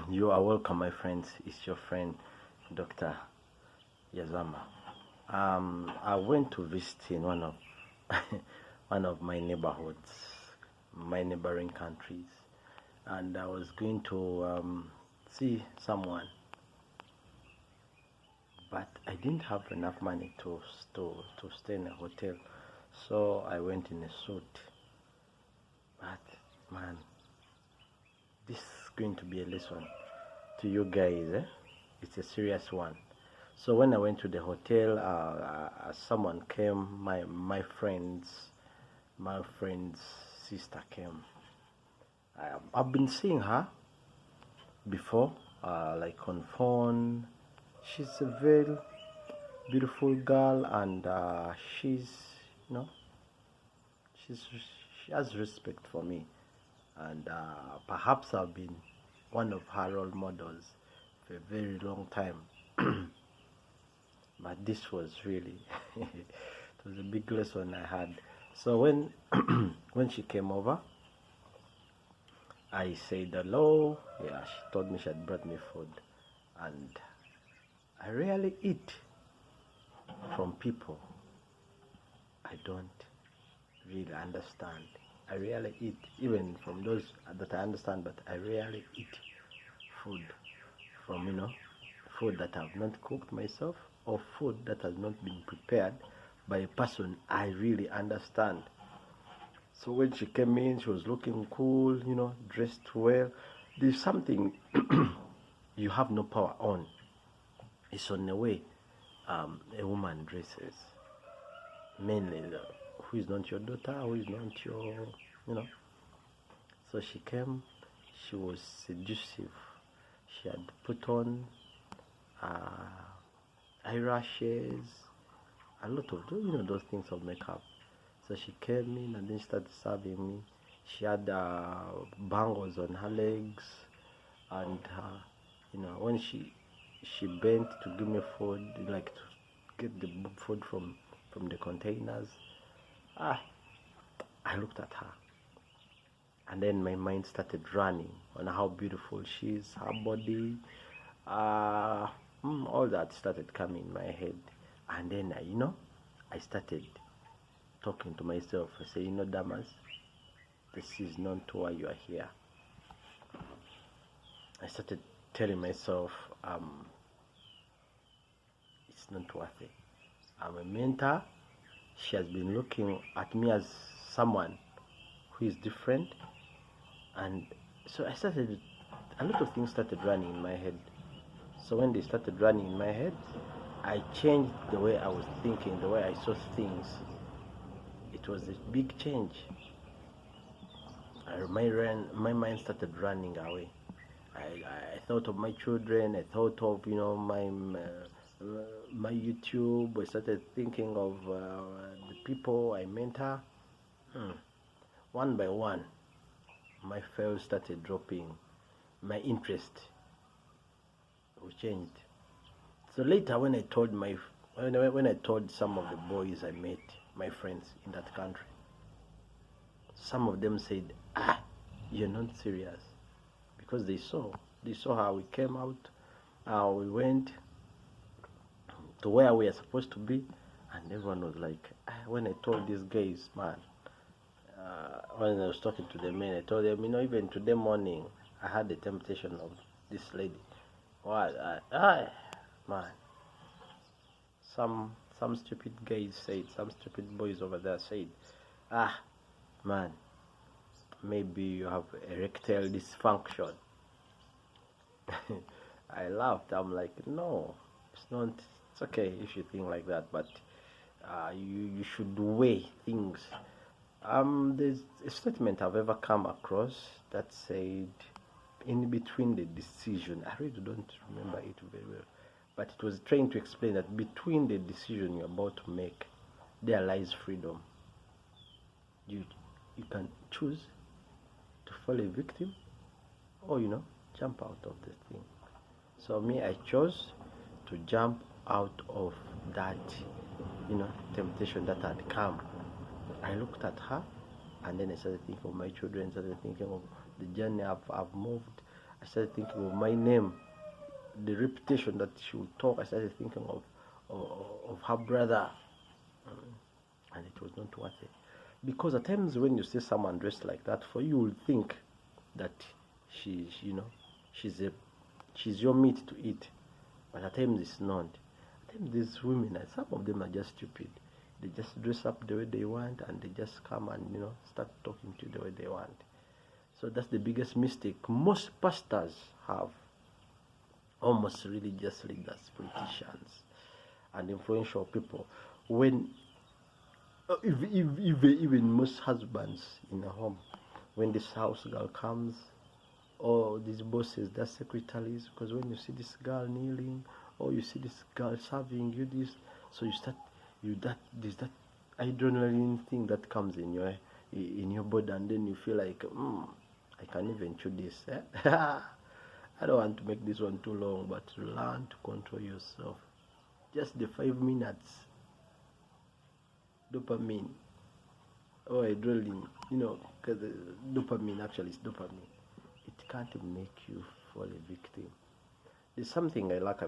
You are welcome, my friends. It's your friend, Dr. Yazama. I went to visit in one of one of my neighborhoods, my neighboring countries, and I was going to see someone, but I didn't have enough money to stay in a hotel, so I went in a suit. But man, this is going to be a lesson to you guys. It's a serious one. So when I went to the hotel, someone came. My friend's sister came. I've been seeing her before, like on phone. She's a very beautiful girl, and you know, she has respect for me, and perhaps I've been one of her role models for a very long time. But this was really it was a big lesson I had. So when when she came over, I said hello. Yeah, she told me she had brought me food, and I rarely eat from people I don't really understand. I rarely eat even from those that I understand, but I rarely eat food from food that I've not cooked myself, or food that has not been prepared by a person I really understand. So when she came in, she was looking cool, dressed well. There's something you have no power on. It's on the way a woman dresses. Mainly, who is not your daughter, who is not your, you know. So she came, she was seductive. She had put on eyelashes, a lot of those things of makeup. So she came in and then started serving me. She had bangles on her legs, and when she bent to give me food, like to get the food from the containers. I looked at her, and then my mind started running on how beautiful she is, her body, all that started coming in my head. And then I started talking to myself. I say, Damas, this is not why you are here. I started telling myself, it's not worth it. I'm a mentor. She has been looking at me as someone who is different, and so a lot of things started running in my head. So when they started running in my head, I changed the way I was thinking, the way I saw things. It was a big change. My mind started running away. I thought of my children. I thought of my YouTube. I started thinking of the people I mentor. One by one, my files started dropping. My interest was changed. So later, when I told some of the boys I met, my friends in that country, some of them said, you're not serious, because they saw how we came out, how we went to where we are supposed to be, and everyone was like, when I told these guys, man, when I was talking to the men, I told them, even today morning, I had the temptation of this lady. What? Man, some stupid guys said, some stupid boys over there said, man, maybe you have erectile dysfunction. I laughed. I'm like, no, it's not. It's okay if you think like that, but you should weigh things. There's a statement I've ever come across that said, in between the decision, I really don't remember it very well, but it was trying to explain that between the decision you're about to make, there lies freedom. You can choose to fall a victim, or jump out of the thing. So me, I chose to jump out of that temptation that had come. I looked at her, and then I started thinking of my children, started thinking of the journey I've moved, I started thinking of my name, the reputation that she would talk. I started thinking of her brother, and it was not worth it. Because at times when you see someone dressed like that, for you will think that she's, she's a, she's your meat to eat, but at times it's not. At times these women, and some of them are just stupid. They just dress up the way they want, and they just come and start talking to you the way they want. So that's the biggest mistake most pastors have, almost religious leaders, politicians, and influential people. When even most husbands in a home, when this house girl comes, or these bosses, the secretaries, because when you see this girl kneeling, or you see this girl serving you this, so you start, there's that adrenaline thing that comes in your body, and then you feel like, I can even chew this. I don't want to make this one too long, but learn to control yourself. Just the 5 minutes. Dopamine or adrenaline, because dopamine actually is dopamine. It can't make you fall a victim. There's something I like